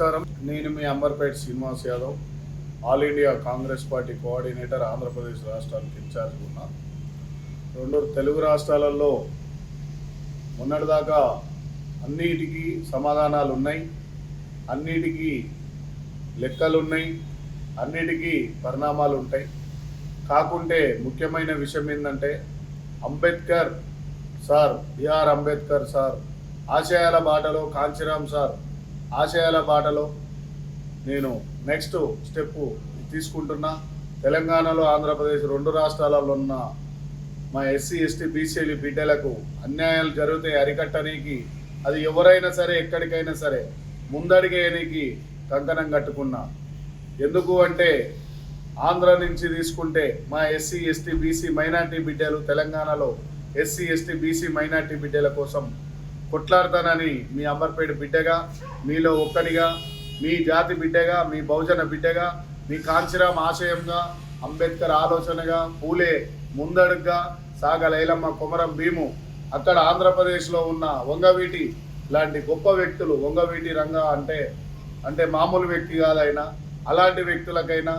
నమస్కారం. నేను మీ Amberpet Srinivas Yadav, all India Congress party coordinator, Andhra Pradesh రాష్ట్రానికి ఇన్ఛార్జ్ ఉన్నా. రెండు తెలుగు రాష్ట్రాలలో మొన్నటిదాకా అన్నిటికీ సమాధానాలు ఉన్నాయి, అన్నిటికీ లెక్కలు ఉన్నాయి, అన్నిటికీ పరిణామాలు ఉంటాయి. కాకుంటే ముఖ్యమైన విషయం ఏంటంటే Ambedkar sir, BR Ambedkar sir ఆశయాల బాటలో, కాంచీరామ్ సార్ ఆశయాల బాటలో నేను నెక్స్ట్ స్టెప్ తీసుకుంటున్నా. తెలంగాణలో, ఆంధ్రప్రదేశ్ రెండు రాష్ట్రాలలో ఉన్న మా ఎస్సీ ఎస్టీ బీసీలు బిడ్డలకు అన్యాయాలు జరిగితే అరికట్టడానికి, అది ఎవరైనా సరే ఎక్కడికైనా సరే ముందడిగేయడానికి కంకణం కట్టుకున్నా. ఎందుకు అంటే ఆంధ్ర నుంచి తీసుకుంటే మా ఎస్సీ ఎస్టీ బీసీ మైనార్టీ బిడ్డలు, తెలంగాణలో ఎస్సీ ఎస్టీ బీసీ మైనార్టీ బిడ్డల కోసం కొట్లాడతానని మీ అంబర్పేట బిడ్డగా, మీలో ఒక్కనిగా, మీ జాతి బిడ్డగా, మీ బహుజన బిడ్డగా, మీ కాంచీరామ్ ఆశయంగా, అంబేద్కర్ ఆలోచనగా, పూలే ముందడుగ్గా, సాగ లైలమ్మ, కొమరం భీము, అక్కడ ఆంధ్రప్రదేశ్లో ఉన్న వంగవీటి లాంటి గొప్ప వ్యక్తులు, వంగవీటి రంగా అంటే మామూలు వ్యక్తి కాదైనా, అలాంటి వ్యక్తులకైనా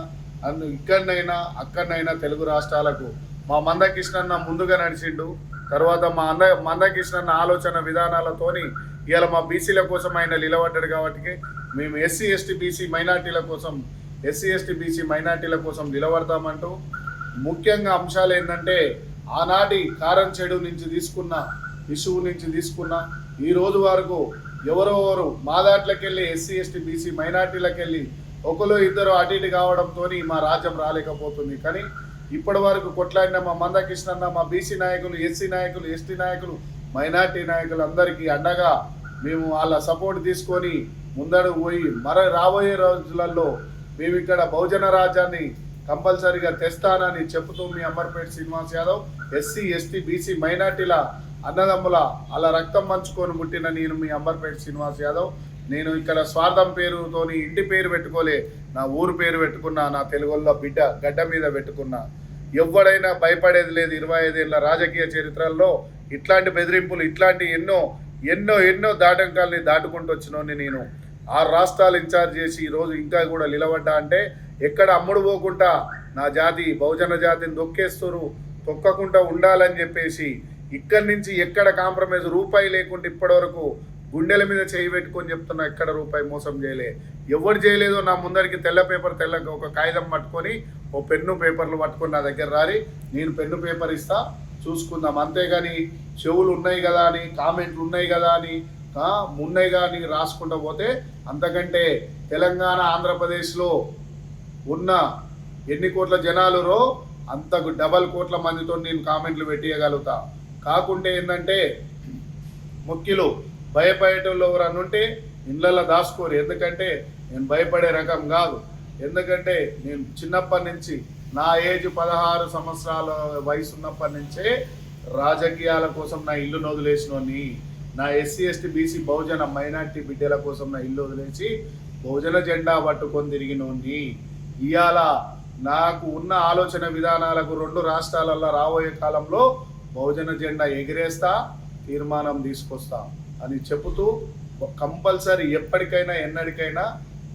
ఇక్కడనైనా అక్కడనైనా తెలుగు రాష్ట్రాలకు మా మందకృష్ణన్న ముందుగా నడిచిండు. తర్వాత మా మందకృష్ణన్న ఆలోచన విధానాలతోని ఇవాళ మా బీసీల కోసం ఆయన నిలబడ్డాడు. కాబట్టి మేము ఎస్సీ ఎస్టీ బీసీ మైనార్టీల కోసం నిలబడతామంటూ ముఖ్యంగా అంశాలు ఏంటంటే ఆనాటి కారం చెడు నుంచి తీసుకున్న ఇష్యూ నుంచి తీసుకున్న ఈ రోజు వరకు ఎవరెవరు మా దాంట్లోకి వెళ్ళి ఎస్సీ ఎస్టీ బీసీ మైనార్టీలకు వెళ్ళి ఒకరు ఇద్దరు అటు ఇటు కావడంతో మా రాజ్యం రాలేకపోతుంది. కానీ ఇప్పటి వరకు కొట్లాడిన మా మందకృష్ణన్న, మా బీసీ నాయకులు, ఎస్సీ నాయకులు, ఎస్టీ నాయకులు, మైనార్టీ నాయకులు అందరికీ అండగా మేము వాళ్ళ సపోర్ట్ తీసుకొని ముందడుగు పోయి రాబోయే రోజులలో మేము ఇక్కడ బహుజన రాజ్యాన్ని కంపల్సరీగా తెస్తానని చెబుతూ మీ Amberpet Srinivas Yadav, SC ST BC మైనార్టీల అన్నదమ్ముల అలా రక్తం పంచుకొని పుట్టిన నేను మీ అంబర్పేట శ్రీనివాస్ యాదవ్. నేను ఇక్కడ స్వార్థం పేరుతోని ఇంటి పేరు పెట్టుకోలే, నా ఊరు పేరు పెట్టుకున్నా, నా తెలుగులో బిడ్డ గడ్డ మీద పెట్టుకున్నా. ఎవడైనా భయపడేది లేదు. 25 ఏళ్ళ రాజకీయ చరిత్రల్లో ఇట్లాంటి బెదిరింపులు, ఇట్లాంటి ఎన్నో ఎన్నో ఎన్నో దాటంకాలని దాటుకుంటూ వచ్చినోని నేను 6 రాష్ట్రాలు ఇన్ఛార్జ్ చేసి ఈరోజు ఇంకా కూడా నిలబడ్డా అంటే ఎక్కడ అమ్ముడు పోకుండా నా జాతి బహుజన జాతిని తొక్కకుండా ఉండాలని చెప్పేసి ఇక్కడి నుంచి ఎక్కడ కాంప్రమైజ్ రూపాయి లేకుండా ఇప్పటివరకు గుండెల మీద చేయి పెట్టుకొని చెప్తున్నా. ఎక్కడ రూపాయి మోసం చేయలే, ఎవరు చేయలేదో నా ముందరికి తెల్ల ఒక కాగితం పట్టుకొని, ఓ పెన్ను పేపర్లు పట్టుకొని నా దగ్గర రారి, నేను పెన్ను పేపర్ ఇస్తా, చూసుకుందాం. అంతేగాని చెవులు ఉన్నాయి కదా అని, కామెంట్లు ఉన్నాయి కదా అని, ఉన్నాయి కానీ రాసుకుంటూ పోతే అంతకంటే తెలంగాణ ఆంధ్రప్రదేశ్లో ఉన్న ఎన్ని కోట్ల జనాలురో అంతకు డబల్ కోట్ల మందితో నేను కామెంట్లు పెట్టియగలుగుతా. కాకుంటే ఏంటంటే ముఖ్యులు భయపడేటోళ్ళు ఎవరన్నా ఉంటే ఇళ్ళల్లో దాచుకోరు. ఎందుకంటే నేను భయపడే రకం కాదు. ఎందుకంటే నేను చిన్నప్పటి నుంచి, నా ఏజ్ 16 సంవత్సరాల వయసు ఉన్నప్పటి నుంచే రాజకీయాల కోసం నా ఇల్లును వదిలేసినోని, నా ఎస్సీ ఎస్టీ బీసీ బహుజన మైనార్టీ బిడ్డల కోసం నా ఇల్లు వదిలేసి బహుజన జెండా పట్టుకొని తిరిగినోని. ఇవాళ నాకు ఉన్న ఆలోచన విధానాలకు రెండు రాష్ట్రాలలో రాబోయే కాలంలో బహుజన జెండా ఎగిరేస్తా, తీర్మానం తీసుకొస్తా అని చెబుతూ కంపల్సరీ ఎప్పటికైనా ఎన్నటికైనా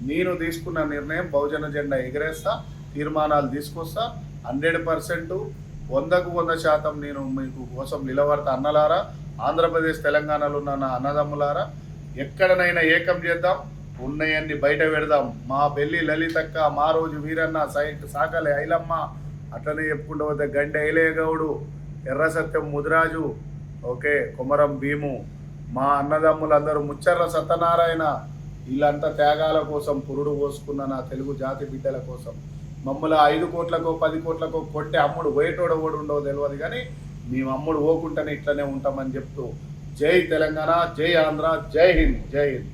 నేను తీసుకున్న నిర్ణయం బహుజన జెండా ఎగిరేస్తా, తీర్మానాలు తీసుకొస్తా. 100% 100కు 100% నేను మీకు కోసం నిలబడతా. అన్నలారా, ఆంధ్రప్రదేశ్ తెలంగాణలో ఉన్న నా అన్నదమ్ములారా, ఎక్కడనైనా ఏకం చేద్దాం, ఉన్నాయన్ని బయట పెడదాం. మా బెల్లి లలితక్క, మా రోజు వీరన్న, సాకలి ఐలమ్మ, అట్లనే చెప్పుకుంటూ పోతే గంటె ఐలేగౌడు, ఎర్ర సత్యం ముదిరాజు, ఓకే కొమరం భీము, మా అన్నదమ్ములందరూ, ముచ్చర్ల సత్యనారాయణ, వీళ్ళంతా త్యాగాల కోసం పురుడు పోసుకున్న నా తెలుగు జాతి బిడ్డల కోసం మమ్మల్ని 5 కోట్లకో 10 కోట్లకో కొట్టే అమ్ముడు పోయేటోడు ఓడు ఉండవు తెలియదు, కానీ మేము అమ్ముడు పోకుండానే ఇట్లనే ఉంటామని చెప్తూ జై తెలంగాణ, జై ఆంధ్ర, జై హింద్, జై హింద్.